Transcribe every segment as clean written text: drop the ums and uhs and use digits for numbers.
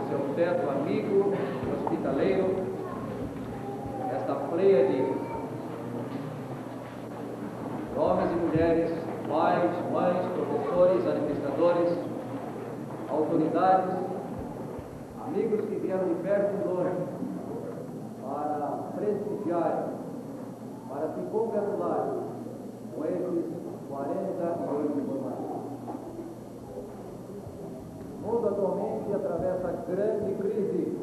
Seu teto amigo, hospitaleiro, esta pleiade de homens e mulheres, pais, mães, professores, administradores, autoridades, amigos que vieram de perto e longe para prestigiar, para se congratular com esses 48 formatos. O mundo atualmente atravessa grande crise.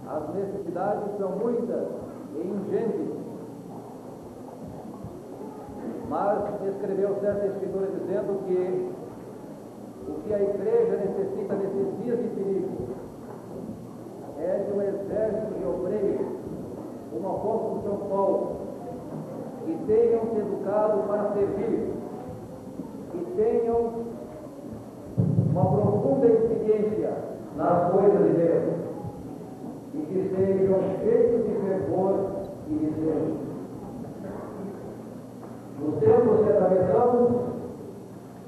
As necessidades são muitas e ingentes. Mas escreveu certa escritura dizendo que o que a igreja necessita nesses dias de perigo é de um exército de obreiros, como o apóstolo São Paulo, que tenham se educado para servir, que tenham uma profunda experiência nas coisas de Deus e que sejam cheios de fervor e de desejo. Nos tempos que atravessamos,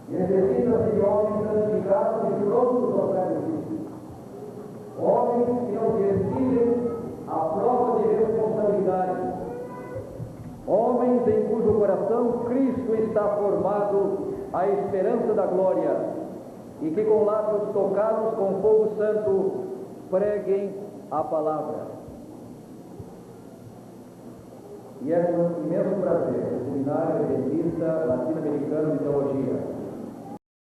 necessita-se de homens santificados e prontos ao sacrifício. Homens que não desistem à prova de responsabilidade. Homens em cujo coração Cristo está formado a esperança da glória e que com lábios tocados com fogo santo preguem a palavra. E é com imenso prazer o Seminário Adventista Latino-Americano de Teologia